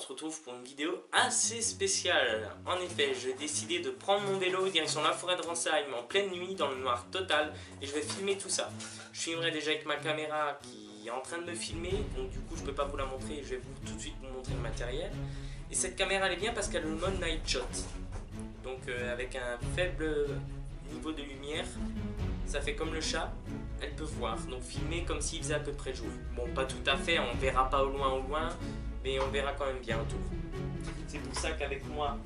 se retrouve pour une vidéo assez spéciale. En effet, j'ai décidé de prendre mon vélo direction la forêt de Ransheim en pleine nuit dans le noir total et je vais filmer tout ça. Je filmerai déjà avec ma caméra qui est en train de me filmer, donc du coup je peux pas vous la montrer, je vais tout de suite vous montrer le matériel. Et cette caméra elle est bien parce qu'elle a le mode Night Shot. Donc avec un faible niveau de lumière, ça fait comme le chat, elle peut voir, donc filmer comme s'il faisait à peu près jour. Bon, pas tout à fait, on verra pas au loin, mais on verra quand même bien autour. C'est pour ça qu'avec moi,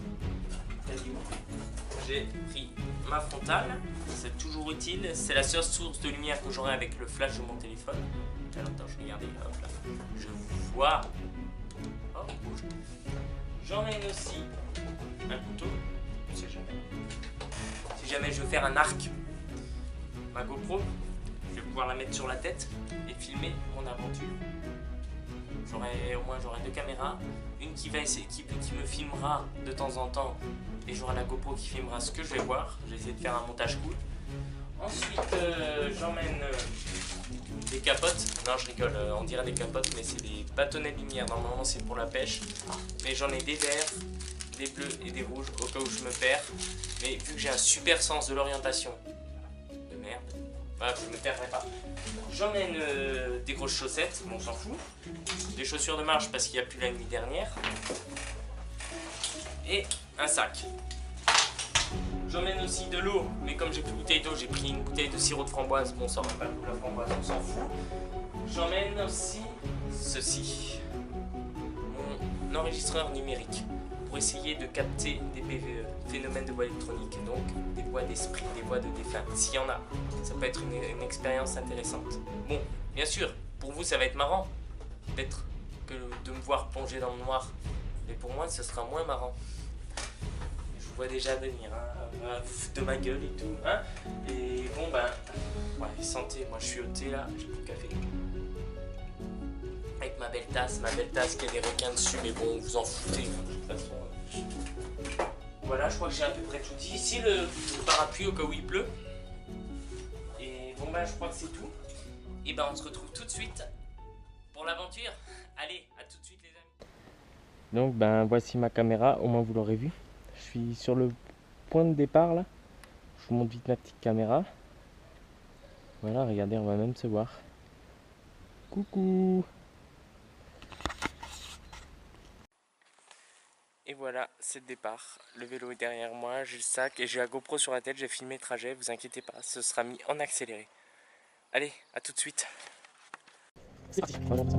j'ai pris ma frontale, c'est toujours utile, c'est la seule source de lumière que j'aurai avec le flash de mon téléphone. Alors attends, je vais regarder, hop là, je vois. Oh, rouge. J'emmène aussi un couteau, on sait jamais. Si jamais je veux faire un arc, ma GoPro, je vais pouvoir la mettre sur la tête et filmer mon aventure. J'aurai deux caméras, une qui me filmera de temps en temps et j'aurai la GoPro qui filmera ce que je vais voir. J'ai essayé de faire un montage cool. Ensuite, j'emmène des capotes. Non, je rigole, on dirait des capotes, mais c'est des bâtonnets de lumière. Normalement, c'est pour la pêche. Mais j'en ai des verts, des bleus et des rouges au cas où je me perds. Mais vu que j'ai un super sens de l'orientation, de merde, voilà, je ne me perdrai pas. J'emmène des grosses chaussettes, bon, on s'en fout. Des chaussures de marche parce qu'il n'y a plus la nuit dernière. Et un sac. J'emmène aussi de l'eau, mais comme j'ai plus de bouteille d'eau, j'ai pris une bouteille de sirop de framboise. Bon, ça aurait pas de la framboise, on s'en fout. J'emmène aussi ceci, mon enregistreur numérique, pour essayer de capter des phénomènes de voix électroniques, donc des voix d'esprit, des voix de défunt. S'il y en a, ça peut être une expérience intéressante. Bon, bien sûr, pour vous ça va être marrant, peut-être que de me voir plonger dans le noir, mais pour moi ce sera moins marrant. Je vous vois déjà venir, hein, de ma gueule et tout, hein. Et bon ben, ouais, santé, moi je suis au thé là, j'ai plus de café. Avec ma belle tasse qui a des requins dessus, mais bon, vous en foutez, hein, de toute façon. Voilà, je crois que j'ai à peu près tout dit. Ici le parapluie au cas où il pleut. Et bon ben, je crois que c'est tout. Et ben, on se retrouve tout de suite pour l'aventure. Allez, à tout de suite les amis. Donc ben, voici ma caméra, au moins vous l'aurez vu. Je suis sur le point de départ là. Je vous montre vite ma petite caméra. Voilà, regardez, on va même se voir. Coucou. Et voilà, c'est le départ. Le vélo est derrière moi, j'ai le sac et j'ai la GoPro sur la tête. J'ai filmé le trajet, vous inquiétez pas, ce sera mis en accéléré. Allez, à tout de suite. C'est parti, on va voir ça.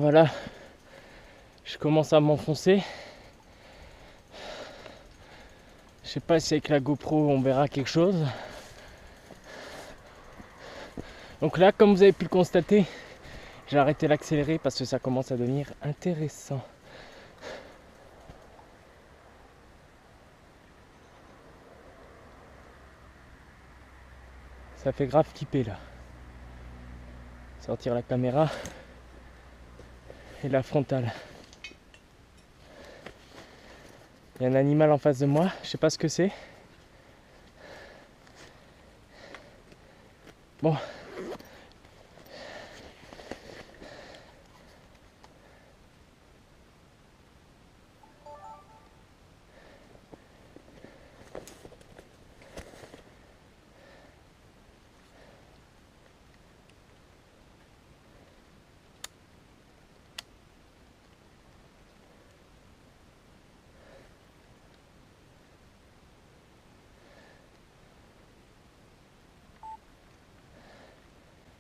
Voilà, je commence à m'enfoncer. Je sais pas si avec la GoPro on verra quelque chose. Donc là, comme vous avez pu le constater, j'ai arrêté l'accélérer parce que ça commence à devenir intéressant. Ça fait grave flipper là. Sortir la caméra et la frontale. Il y a un animal en face de moi, je sais pas ce que c'est. Bon.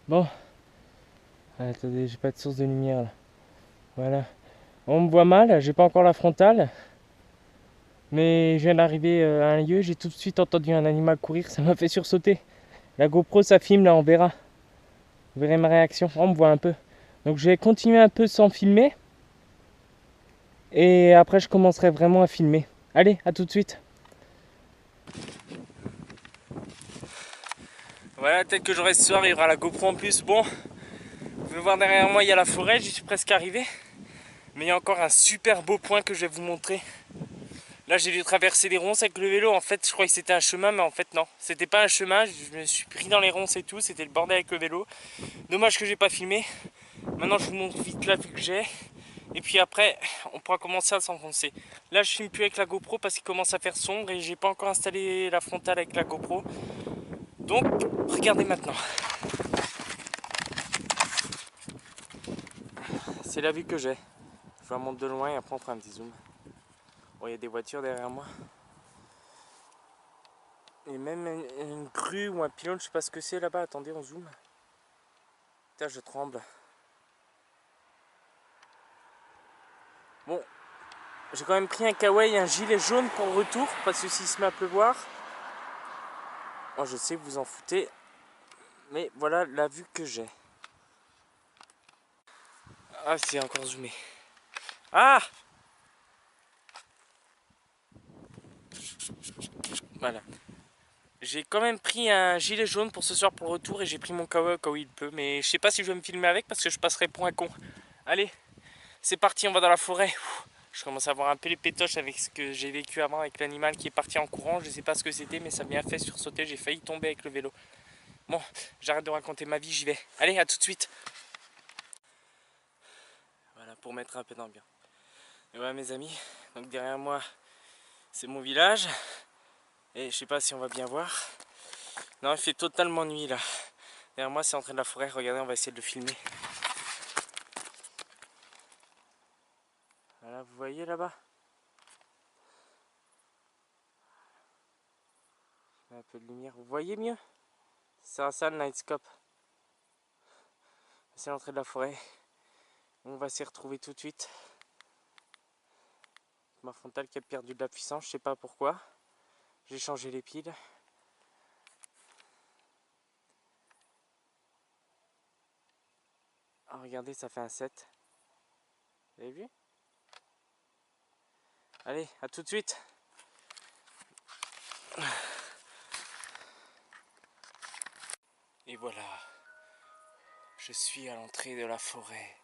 Bon. Attendez, j'ai pas de source de lumière là. Voilà. On me voit mal, j'ai pas encore la frontale. Mais je viens d'arriver à un lieu, j'ai tout de suite entendu un animal courir, ça m'a fait sursauter. La GoPro ça filme là, on verra. Vous verrez ma réaction, on me voit un peu. Donc je vais continuer un peu sans filmer. Et après je commencerai vraiment à filmer. Allez, à tout de suite. Voilà, peut-être que je reste ce soir, il y aura la GoPro en plus. Bon, vous pouvez voir derrière moi, il y a la forêt, j'y suis presque arrivé. Mais il y a encore un super beau point que je vais vous montrer. Là, j'ai dû traverser les ronces avec le vélo. En fait, je croyais que c'était un chemin, mais en fait, non. C'était pas un chemin, je me suis pris dans les ronces et tout. C'était le bordel avec le vélo. Dommage que j'ai pas filmé. Maintenant, je vous montre vite la vue que j'ai. Et puis après, on pourra commencer à s'enfoncer. Là, je filme plus avec la GoPro parce qu'il commence à faire sombre et j'ai pas encore installé la frontale avec la GoPro. Donc, regardez maintenant. C'est la vue que j'ai. Je la monte de loin et après on fera un petit zoom. Bon, il y a des voitures derrière moi. Et même une grue ou un pylône, je sais pas ce que c'est là-bas. Attendez, on zoome. Putain, je tremble. Bon, j'ai quand même pris un kawaii, un gilet jaune pour le retour, parce que s'il se met à pleuvoir, moi je sais que vous en foutez, mais voilà la vue que j'ai. Ah, c'est encore zoomé. Ah! Voilà. J'ai quand même pris un gilet jaune pour ce soir pour le retour et j'ai pris mon kawaii au cas où il peut, mais je sais pas si je vais me filmer avec parce que je passerai pour un con. Allez, c'est parti, on va dans la forêt. Je commence à avoir un peu les pétoches avec ce que j'ai vécu avant avec l'animal qui est parti en courant. Je sais pas ce que c'était, mais ça m'a fait sursauter. J'ai failli tomber avec le vélo. Bon, j'arrête de raconter ma vie, j'y vais. Allez, à tout de suite. Voilà, pour mettre un peu d'ambiance. Et voilà mes amis, donc derrière moi, c'est mon village. Et je sais pas si on va bien voir. Non, il fait totalement nuit là. Derrière moi, c'est l'entrée de la forêt. Regardez, on va essayer de le filmer. Voilà, vous voyez là-bas? Un peu de lumière. Vous voyez mieux? C'est ça le nightscope. C'est l'entrée de la forêt. On va s'y retrouver tout de suite. Ma frontale qui a perdu de la puissance, je sais pas pourquoi. J'ai changé les piles. Ah, regardez, ça fait un 7. Vous avez vu? Allez, à tout de suite. Et voilà, je suis à l'entrée de la forêt.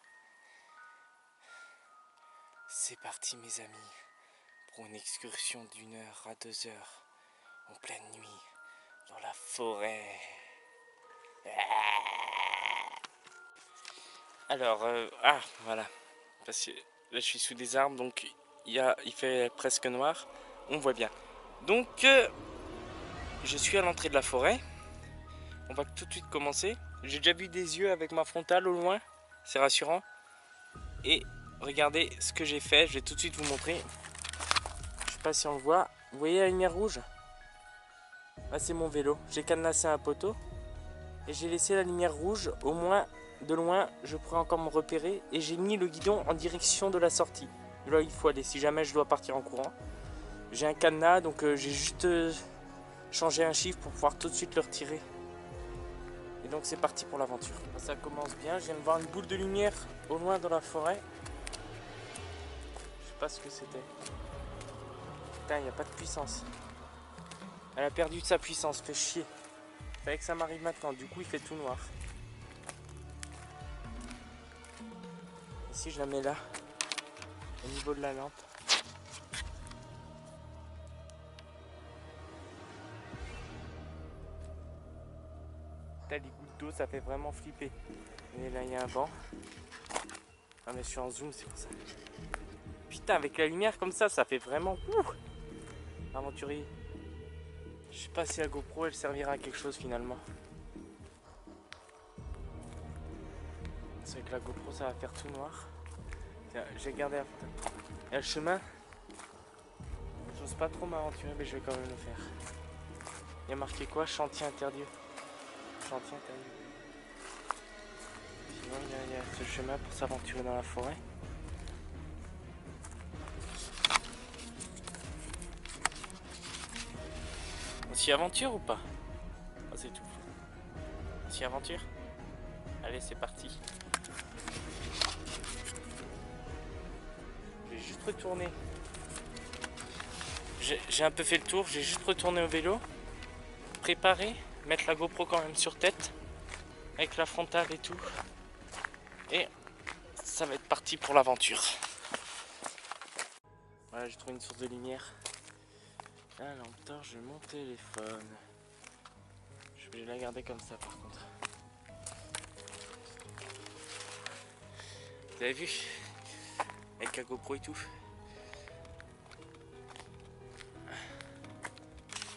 C'est parti mes amis, pour une excursion d'1 heure à 2 heures, en pleine nuit, dans la forêt. Alors, voilà, parce que là je suis sous des arbres, donc il fait presque noir, on voit bien. Donc, je suis à l'entrée de la forêt, on va tout de suite commencer. J'ai déjà vu des yeux avec ma frontale au loin, c'est rassurant. Et regardez ce que j'ai fait, je vais tout de suite vous montrer. Je sais pas si on le voit, vous voyez la lumière rouge? Là c'est mon vélo, j'ai cadenassé un poteau et j'ai laissé la lumière rouge au moins de loin, je pourrais encore me repérer. Et j'ai mis le guidon en direction de la sortie. Là, il faut aller si jamais je dois partir en courant. J'ai un cadenas, donc j'ai juste changé un chiffre pour pouvoir tout de suite le retirer. Et donc c'est parti pour l'aventure. Ça commence bien, je viens de voir une boule de lumière au loin dans la forêt. Je sais pas ce que c'était. Putain, il n'y a pas de puissance. Elle a perdu de sa puissance, fait chier. Fallait que ça m'arrive maintenant, du coup il fait tout noir. Ici je la mets là, au niveau de la lampe. Putain, les gouttes d'eau, ça fait vraiment flipper. Et là il y a un banc. Ah mais je suis en zoom, c'est pour ça. Putain, avec la lumière comme ça fait vraiment... Aventurier. Je sais pas si la GoPro elle servira à quelque chose finalement. C'est avec la GoPro ça va faire tout noir. J'ai gardé la photo. Et le chemin, j'ose pas trop m'aventurer mais je vais quand même le faire. Il y a marqué quoi? Chantier interdit. Chantier interdit. Sinon il y a ce chemin pour s'aventurer dans la forêt. On s'y aventure ou pas? Ah, c'est tout. On s'y aventure? Allez, c'est parti. Je vais juste retourner. J'ai un peu fait le tour, j'ai juste retourné au vélo. Préparer, mettre la GoPro quand même sur tête. Avec la frontale et tout. Et ça va être parti pour l'aventure. Voilà, j'ai trouvé une source de lumière. La lampe torche, mon téléphone. Je vais la garder comme ça par contre. Vous avez vu? Avec la GoPro et tout.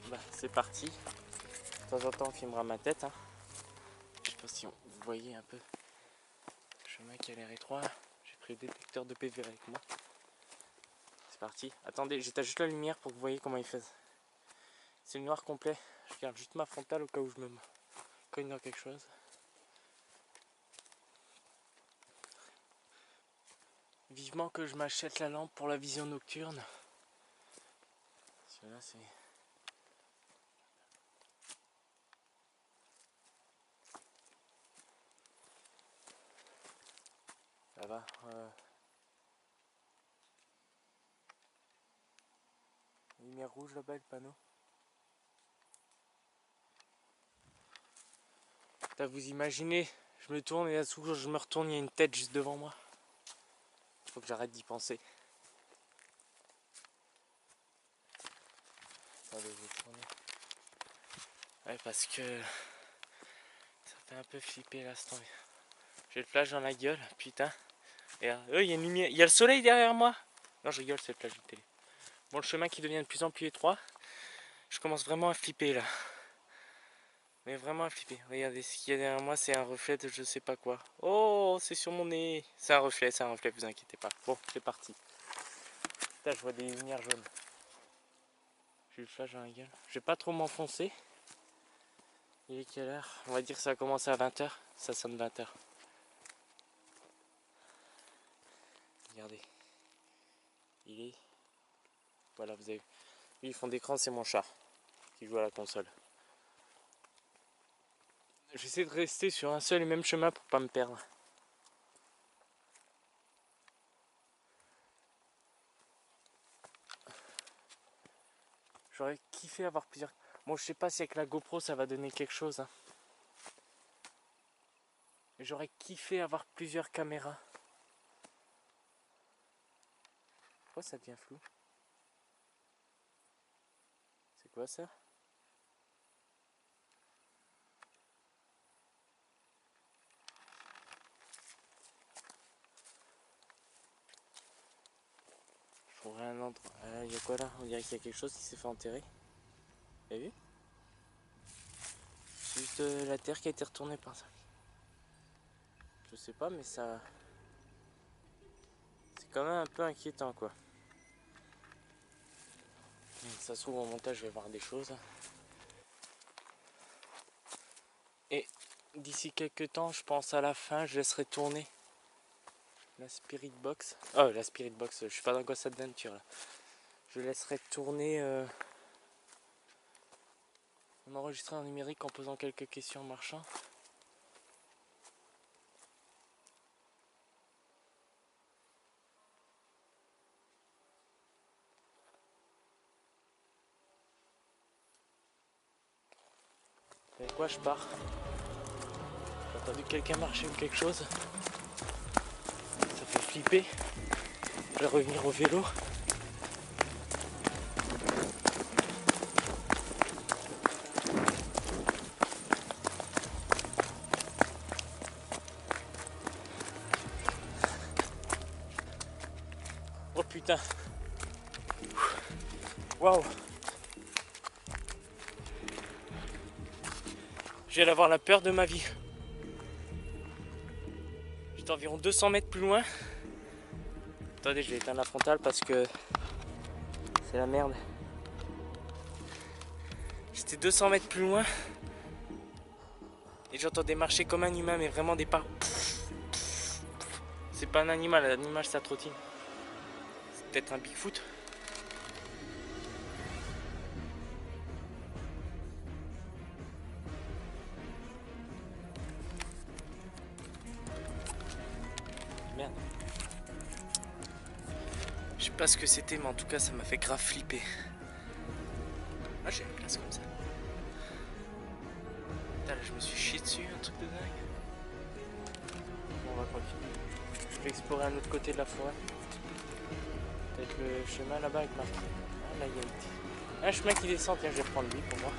Bah, c'est parti. De temps en temps on filmera ma tête. Hein. Je sais pas si vous voyez un peu le chemin qui a l'air étroit. J'ai pris le détecteur de PV avec moi. C'est parti. Attendez, j'éteins juste la lumière pour que vous voyez comment il fait. C'est le noir complet. Je garde juste ma frontale au cas où je me cogne dans quelque chose. Vivement que je m'achète la lampe pour la vision nocturne. Parce que là c'est... Ça va. Lumière rouge là-bas, le panneau. Là, vous imaginez, je me tourne et là, souvent je me retourne, il y a une tête juste devant moi. Il faut que j'arrête d'y penser. Attendez, je vais tourner. Ouais, parce que ça fait un peu flipper l'instant. J'ai le flash dans la gueule, putain. Et il y a une lumière, il y a le soleil derrière moi. Non, je rigole, c'est le flash de télé. Bon, le chemin qui devient de plus en plus étroit. Je commence vraiment à flipper là. Mais vraiment à flipper. Regardez, ce qu'il y a derrière moi, c'est un reflet de je sais pas quoi. Oh, c'est sur mon nez. C'est un reflet, vous inquiétez pas. Bon, c'est parti. Putain, je vois des lumières jaunes. J'ai le flash dans la gueule. Je vais pas trop m'enfoncer. Il est quelle heure? On va dire que ça a commencé à 20 h. Ça sonne 20 h. Regardez. Il est... Voilà, vous avez... Lui, le fond d'écran, c'est mon chat qui joue à la console. J'essaie de rester sur un seul et même chemin pour pas me perdre. J'aurais kiffé avoir plusieurs... Bon, je sais pas si avec la GoPro ça va donner quelque chose. Hein. J'aurais kiffé avoir plusieurs caméras. Pourquoi ça devient flou? C'est quoi ça? Je trouverai un endroit. Il y a quoi là? On dirait qu'il y a quelque chose qui s'est fait enterrer. Vous avez vu? C'est juste la terre qui a été retournée par ça. Je sais pas, mais ça... C'est quand même un peu inquiétant quoi. Ça se trouve au montage je vais voir des choses. Et d'ici quelques temps, je pense à la fin, je laisserai tourner la Spirit Box. Oh, la Spirit Box, je suis pas dans Ghost Adventure là. Je laisserai tourner mon enregistreur en numérique en posant quelques questions en marchant. Avec quoi je pars? J'ai entendu quelqu'un marcher ou quelque chose. Ça fait flipper. Je vais revenir au vélo. Oh putain. Waouh. Je viens d'avoir la peur de ma vie. J'étais environ 200 mètres plus loin. Attendez, je vais éteindre la frontale parce que c'est la merde. J'étais 200 mètres plus loin. Et j'entendais marcher comme un humain, mais vraiment des pas. C'est pas un animal, l'animal ça trottine. C'est peut-être un Bigfoot. Merde. Je sais pas ce que c'était, mais en tout cas ça m'a fait grave flipper. Ah, j'ai une place comme ça. Putain, là je me suis chié dessus, un truc de dingue. Bon, on va continuer. Je vais explorer un autre côté de la forêt. Peut-être le chemin là-bas avec Martin. Ah, là il y a un chemin qui descend, tiens, je vais prendre lui pour moi.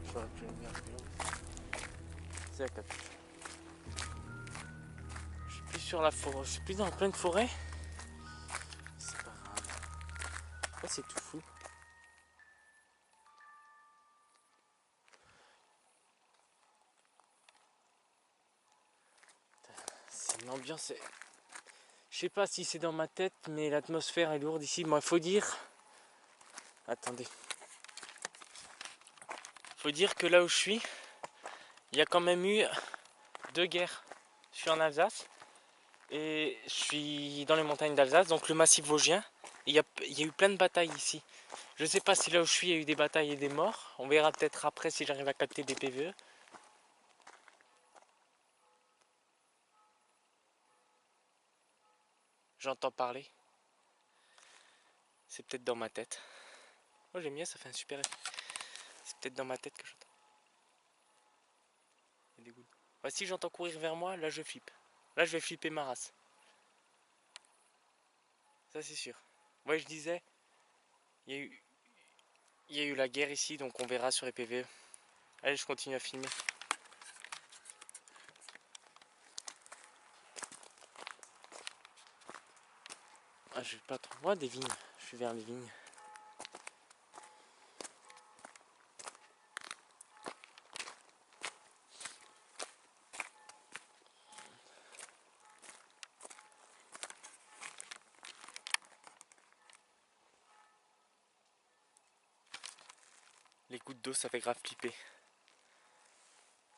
J'aurais pu le venir plus long. C'est la capuche. Je suis plus sur la forêt, je suis plus dans la pleine forêt. C'est pas grave. Pourquoi c'est tout fou? C'est une ambiance. Je sais pas si c'est dans ma tête, mais l'atmosphère est lourde ici. Moi, faut dire. Attendez. Faut dire que là où je suis, il y a quand même eu 2 guerres. Je suis en Alsace et je suis dans les montagnes d'Alsace, donc le massif vosgien. Il y a eu plein de batailles ici. Je sais pas si là où je suis, il y a eu des batailles et des morts. On verra peut-être après si j'arrive à capter des PVE. J'entends parler. C'est peut-être dans ma tête. Oh, j'aime bien, ça fait un super effet. C'est peut-être dans ma tête que j'entends. Il y a des gouttes. Ouais, si j'entends courir vers moi, là je flippe. Là je vais flipper ma race. Ça c'est sûr. Ouais, je disais, il y a eu la guerre ici, donc on verra sur les PVE. Allez, je continue à filmer. Ah, je vais pas trop voir des vignes. Je suis vers les vignes. Les gouttes d'eau, ça fait grave flipper.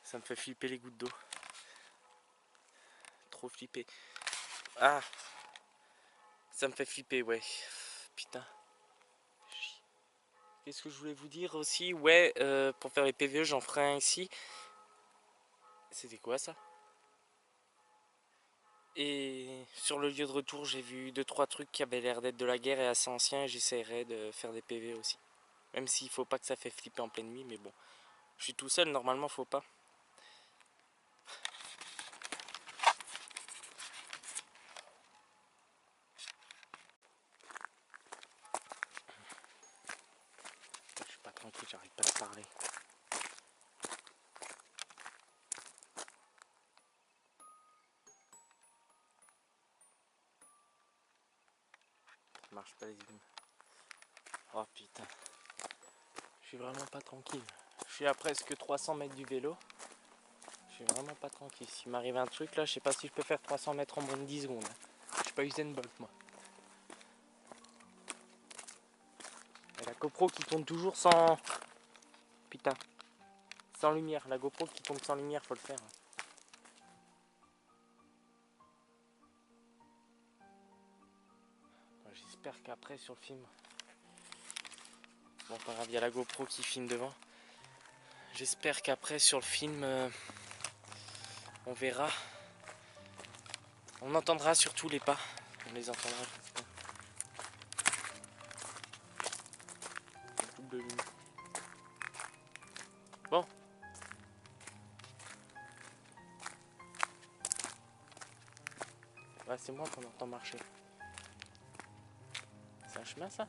Ça me fait flipper les gouttes d'eau. Trop flipper. Ah, ça me fait flipper, ouais. Putain. Qu'est-ce que je voulais vous dire aussi? Ouais, pour faire les PVE, j'en ferai un ici. C'était quoi ça? Et sur le lieu de retour, j'ai vu 2-3 trucs qui avaient l'air d'être de la guerre et assez anciens. Et j'essaierai de faire des PV aussi. Même s'il faut pas que ça fait flipper en pleine nuit, mais bon. Je suis tout seul, normalement faut pas. Je suis pas tranquille, j'arrive pas à parler. Ça marche pas les zooms. Oh putain. Je suis vraiment pas tranquille. Je suis à presque 300 mètres du vélo. Je suis vraiment pas tranquille. S'il m'arrive un truc là, je sais pas si je peux faire 300 mètres en moins de 10 secondes. Je suis pas Usain Bolt moi. Et la GoPro qui tourne toujours sans... putain. Sans lumière, la GoPro qui tombe sans lumière, faut le faire. J'espère qu'après sur le film... Bon, pas grave, il y a la GoPro qui filme devant. J'espère qu'après sur le film, on verra. On entendra surtout les pas. On les entendra, j'espère. Bon. Ouais, c'est moi qu'on entend marcher. C'est un chemin ça?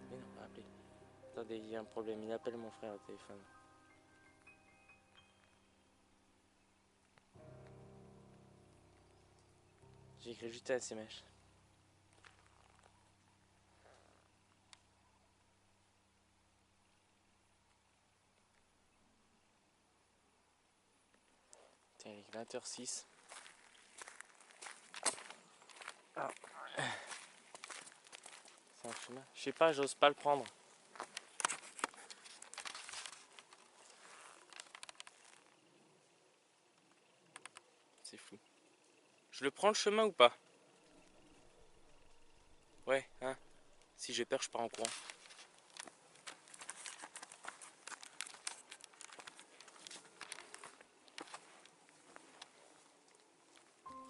Mais non, on va appeler. Attendez, il y a un problème. Il appelle mon frère au téléphone. J'ai écrit juste un SMS. Tiens, il est 20h06. Ah. C'est un chemin. Je sais pas, j'ose pas le prendre. C'est fou. Je le prends le chemin ou pas? Ouais, hein. Si j'ai peur, je pars en courant.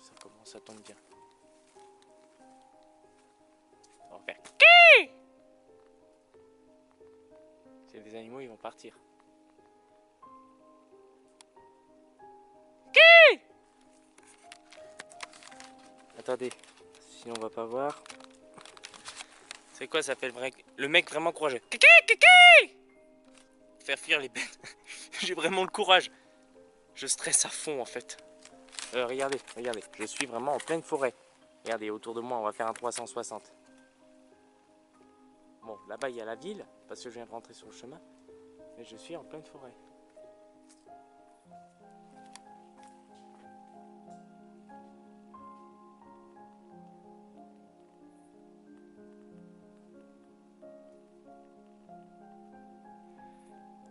Ça commence, ça tombe bien. On va faire Ki. C'est des animaux, ils vont partir. Ki. Attendez, sinon on va pas voir. C'est quoi ça s'appelle le mec vraiment courageux? Kiki, kiki. Faire fuir les bêtes. J'ai vraiment le courage. Je stresse à fond en fait. Regardez, regardez, je suis vraiment en pleine forêt. Regardez, autour de moi, on va faire un 360. Bon, là-bas, il y a la ville, parce que je viens de rentrer sur le chemin. Mais je suis en pleine forêt.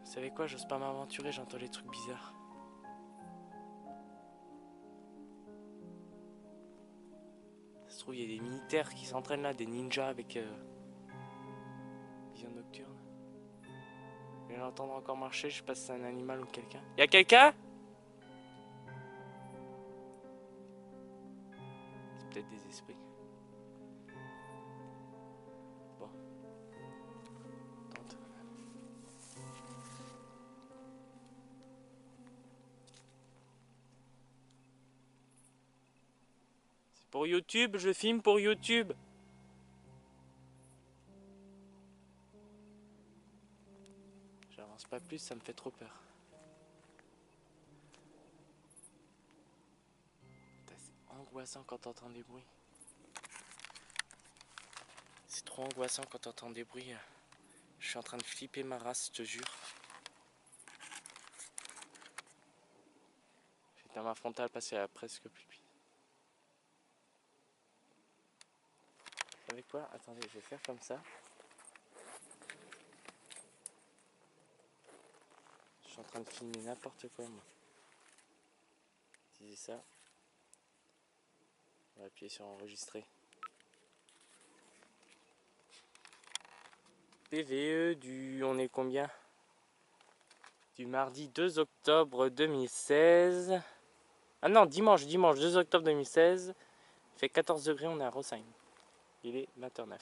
Vous savez quoi, j'ose pas m'aventurer, j'entends les trucs bizarres. Ça se trouve, il y a des militaires qui s'entraînent là, des ninjas avec vision nocturne. Je viens d'entendre encore marcher, je sais pas si c'est un animal ou quelqu'un. Y'a quelqu'un? C'est peut-être des esprits. Bon. Tente. C'est pour YouTube, je filme pour YouTube. J'avance pas plus, ça me fait trop peur. C'est angoissant quand t'entends des bruits. C'est trop angoissant quand t'entends des bruits. Je suis en train de flipper ma race, je te jure. J'ai dans ma frontale passée à presque plus. Vous savez quoi? Attendez, je vais faire comme ça. Je suis en train de filmer n'importe quoi, moi. Disais ça. On va appuyer sur enregistrer. PVE du... On est combien? Du mardi 2 octobre 2016. Ah non, dimanche 2 octobre 2016. Il fait 14 degrés, on est à Rosheim. Il est 20h09.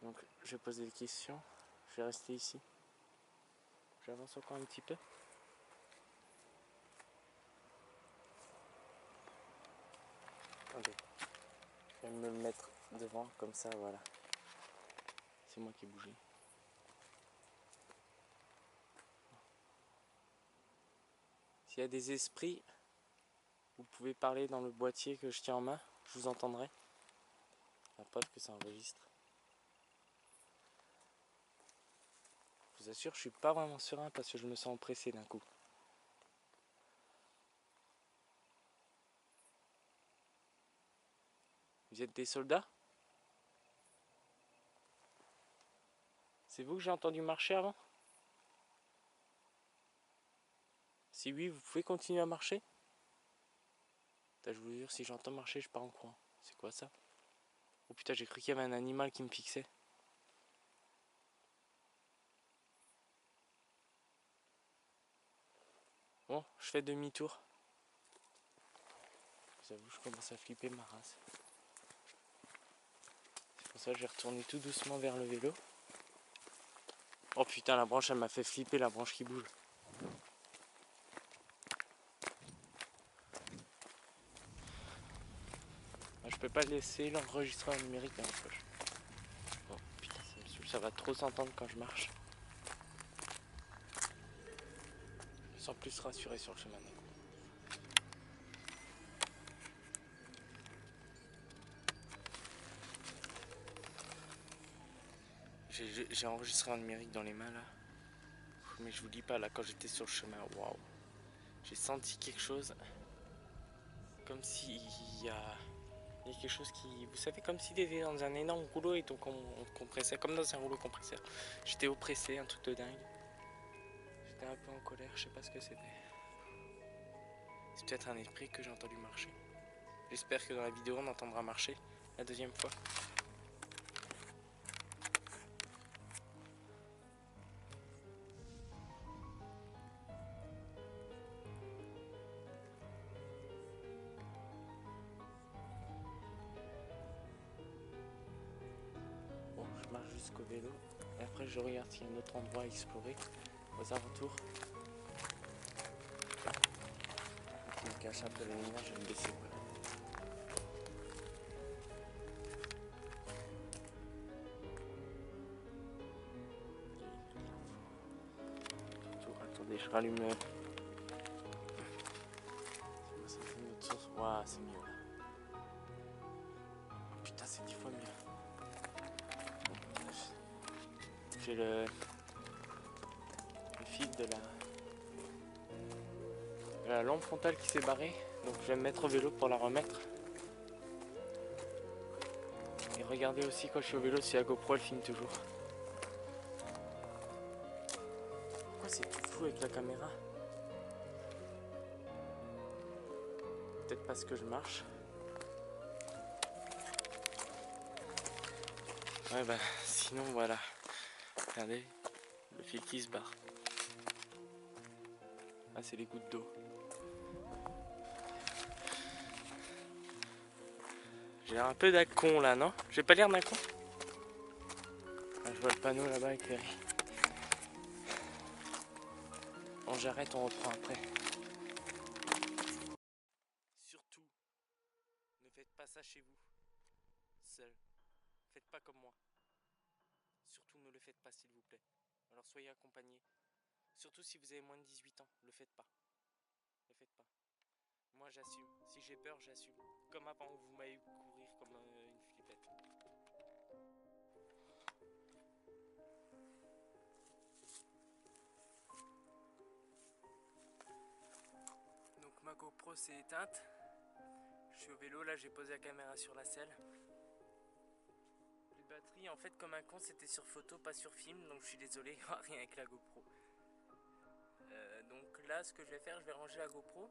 Donc je vais poser des questions. Je vais rester ici. J'avance encore un petit peu. Attendez. Je vais me le mettre devant, comme ça, voilà. C'est moi qui ai bougé. S'il y a des esprits, vous pouvez parler dans le boîtier que je tiens en main. Je vous entendrai. La preuve que ça enregistre. Je vous assure, je suis pas vraiment serein parce que je me sens pressé d'un coup. Vous êtes des soldats? C'est vous que j'ai entendu marcher avant? Si oui, vous pouvez continuer à marcher? Putain, je vous jure, si j'entends marcher, je pars en courant. C'est quoi ça? Oh putain, j'ai cru qu'il y avait un animal qui me fixait. Bon, je fais demi-tour. J'avoue, je commence à flipper ma race. C'est pour ça que j'ai retourné tout doucement vers le vélo. Oh putain, la branche, elle m'a fait flipper, la branche qui bouge. Je peux pas laisser l'enregistreur numérique dans la poche. Oh putain, ça me saoule, ça va trop s'entendre quand je marche. Je me sens plus rassuré sur le chemin. J'ai enregistré en numérique dans les mains là. Mais je vous dis pas là, quand j'étais sur le chemin, waouh. J'ai senti quelque chose. Comme s'il y a quelque chose qui... Vous savez, comme s'il était dans un énorme rouleau et donc on compressait, comme dans un rouleau compresseur. J'étais oppressé, un truc de dingue. J'étais un peu en colère, je sais pas ce que c'était. C'est peut-être un esprit que j'ai entendu marcher. J'espère que dans la vidéo on entendra marcher la deuxième fois. Bon, je marche jusqu'au vélo et après je regarde s'il y a un autre endroit à explorer aux alentours. Je me cache un peu la lumière, je vais me baisser. Attendez, je rallume. Ça fait une autre source. Waouh, c'est mieux là. Oh, putain, c'est 10 fois mieux. J'ai le fil de la lampe frontale qui s'est barrée. Donc je vais me mettre au vélo pour la remettre. Et regardez aussi quand je suis au vélo si la GoPro elle filme toujours. Pourquoi c'est tout flou avec la caméra? Peut-être parce que je marche. Ouais bah sinon voilà. Regardez, le fil qui se barre. Ah c'est les gouttes d'eau. J'ai l'air un peu d'un con là, non? J'ai pas l'air d'un con? Ah, je vois le panneau là-bas éclairé. Bon j'arrête, on reprend après. Surtout, ne faites pas ça chez vous. Seul. Faites pas comme moi. Surtout ne le faites pas s'il vous plaît. Alors soyez accompagnés. Surtout si vous avez moins de 18 ans, le faites pas. Le faites pas. Moi j'assume. Si j'ai peur, j'assume. Comme avant où vous m'avez courir comme une flippette. Donc ma GoPro s'est éteinte. Je suis au vélo, là j'ai posé la caméra sur la selle. Plus de batterie, en fait comme un con c'était sur photo, pas sur film, donc je suis désolé, rien avec la GoPro. Donc là ce que je vais faire, je vais ranger la GoPro.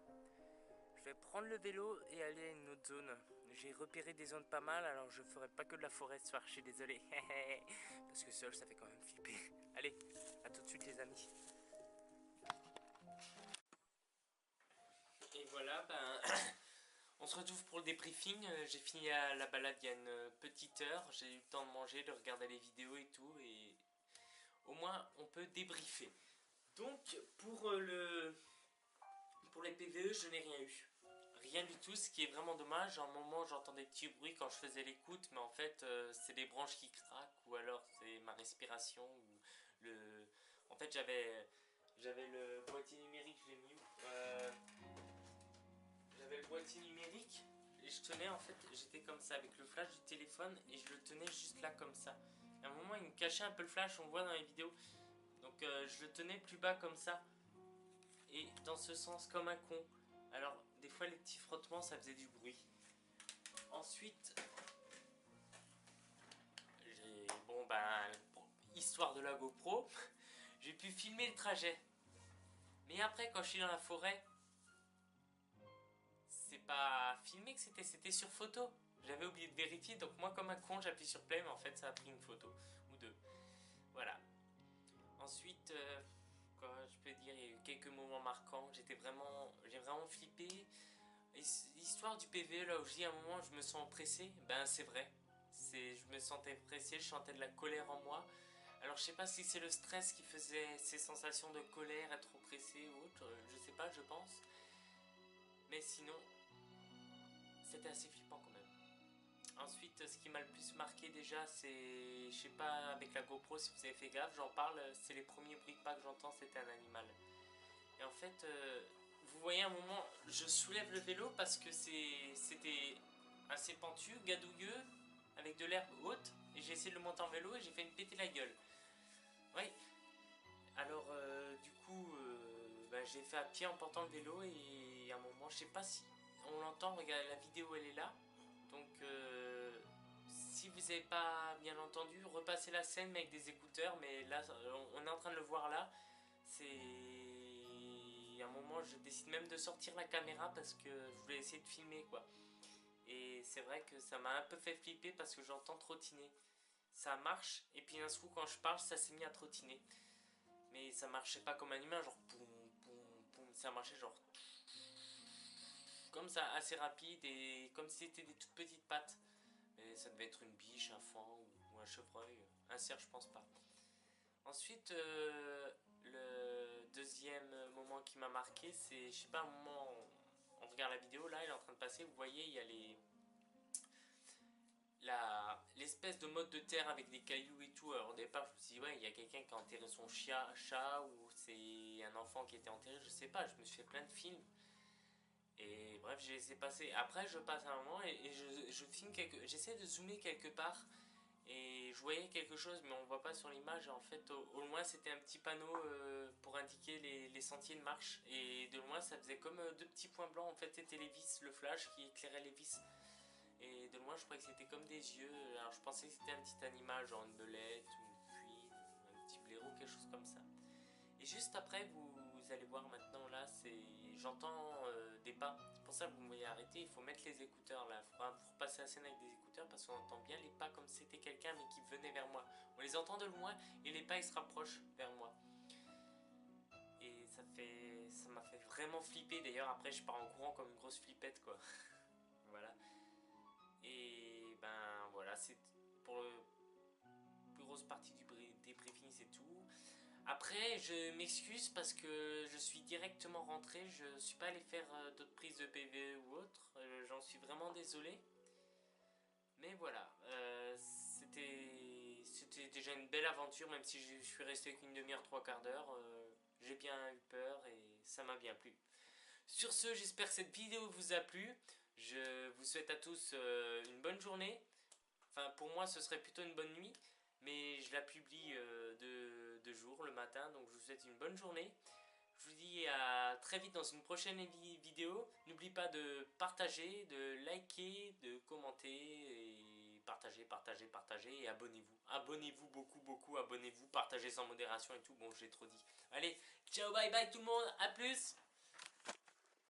Je vais prendre le vélo et aller à une autre zone. J'ai repéré des zones pas mal, alors je ferai pas que de la forêt ce soir, je suis désolé. Parce que seul ça fait quand même flipper. Allez, à tout de suite les amis. Et voilà, on se retrouve pour le débriefing. J'ai fini la balade il y a une petite heure. J'ai eu le temps de manger, de regarder les vidéos et tout. Et au moins on peut débriefer. Donc pour les PVE, je n'ai rien eu. Rien du tout, ce qui est vraiment dommage. À un moment, j'entends des petits bruits quand je faisais l'écoute, mais en fait, c'est des branches qui craquent, ou alors c'est ma respiration, ou le... En fait, j'avais le boîtier numérique, je l'ai mis où j'avais le boîtier numérique, et je tenais, en fait, j'étais comme ça, avec le flash du téléphone, et je le tenais juste là, comme ça. À un moment, il me cachait un peu le flash, on voit dans les vidéos. Donc, je le tenais plus bas, comme ça. Et dans ce sens, comme un con. Alors, des fois, les petits frottements, ça faisait du bruit. Ensuite, histoire de la GoPro, j'ai pu filmer le trajet. Mais après, quand je suis dans la forêt, c'est pas filmé que c'était sur photo. J'avais oublié de vérifier, donc moi comme un con j'appuie sur play, mais en fait ça a pris une photo ou deux. Voilà. Ensuite, quoi je peux dire, il y a eu quelques moments marquants. J'ai vraiment flippé. L'histoire du PVE, là où je dis à un moment je me sens pressé, ben c'est vrai. Je me sentais pressé, je sentais de la colère en moi. Alors je sais pas si c'est le stress qui faisait ces sensations de colère, être pressé ou autre, je sais pas, je pense. Mais sinon, c'était assez flippant quand même. Ensuite, ce qui m'a le plus marqué déjà, c'est, je sais pas, avec la GoPro, si vous avez fait gaffe, j'en parle, c'est les premiers bruits de pas que j'entends, c'était un animal. Et en fait, vous voyez un moment, je soulève le vélo parce que c'était assez pentu, gadouilleux, avec de l'herbe haute, et j'ai essayé de le monter en vélo et j'ai fait une péter la gueule. Oui, alors du coup, bah, j'ai fait à pied en portant le vélo et à un moment, je sais pas si on l'entend, regardez, la vidéo elle est là. Donc si vous n'avez pas bien entendu, repassez la scène mais avec des écouteurs, mais là on est en train de le voir là. C'est un moment, je décide même de sortir la caméra parce que je voulais essayer de filmer quoi. Et c'est vrai que ça m'a un peu fait flipper parce que j'entends trottiner. Ça marche et puis d'un coup quand je parle ça s'est mis à trottiner. Mais ça marchait pas comme un humain, genre poum poum poum, ça marchait genre comme ça, assez rapide et comme si c'était des toutes petites pattes. Mais ça devait être une biche, un faon ou un chevreuil. Un cerf, je pense pas. Ensuite, le deuxième moment qui m'a marqué, c'est, je sais pas, un moment, on regarde la vidéo, là, elle est en train de passer, vous voyez, il y a l'espèce de mode de terre avec des cailloux et tout. Alors au départ, je me suis dit, ouais, il y a quelqu'un qui a enterré son chat ou c'est un enfant qui a été enterré, je sais pas, je me suis fait plein de films. Et bref, j'ai laissé passer. Après, je passe un moment et je filme j'essaie de zoomer quelque part. Et je voyais quelque chose, mais on ne voit pas sur l'image. En fait, au loin, c'était un petit panneau pour indiquer les sentiers de marche. Et de loin, ça faisait comme deux petits points blancs. En fait, c'était les vis, le flash qui éclairait les vis. Et de loin, je croyais que c'était comme des yeux. Alors, je pensais que c'était un petit animal, genre une belette, ou une cuine, un petit blaireau, quelque chose comme ça. Et juste après, vous allez voir maintenant là, j'entends des pas. C'est pour ça que vous me voyez arrêter. Il faut mettre les écouteurs là. Il faut passer la scène avec des écouteurs parce qu'on entend bien les pas comme si c'était quelqu'un mais qui venait vers moi. On les entend de loin et les pas ils se rapprochent vers moi. Et ça m'a fait vraiment flipper. D'ailleurs après je pars en courant comme une grosse flippette quoi. Voilà. Et ben voilà, c'est pour la plus grosse partie du débriefing, c'est tout. Après, je m'excuse parce que je suis directement rentré, je ne suis pas allé faire d'autres prises de PVE ou autre, j'en suis vraiment désolé. Mais voilà, c'était déjà une belle aventure, même si je suis resté qu'une demi-heure, trois quarts d'heure. J'ai bien eu peur et ça m'a bien plu. Sur ce, j'espère que cette vidéo vous a plu. Je vous souhaite à tous une bonne journée. Enfin, pour moi, ce serait plutôt une bonne nuit. Mais je la publie de jour, le matin. Donc, je vous souhaite une bonne journée. Je vous dis à très vite dans une prochaine vidéo. N'oubliez pas de partager, de liker, de commenter. Et partagez. Et abonnez-vous. Abonnez-vous beaucoup. Abonnez-vous. Partagez sans modération et tout. Bon, j'ai trop dit. Allez, ciao, bye bye tout le monde. À plus.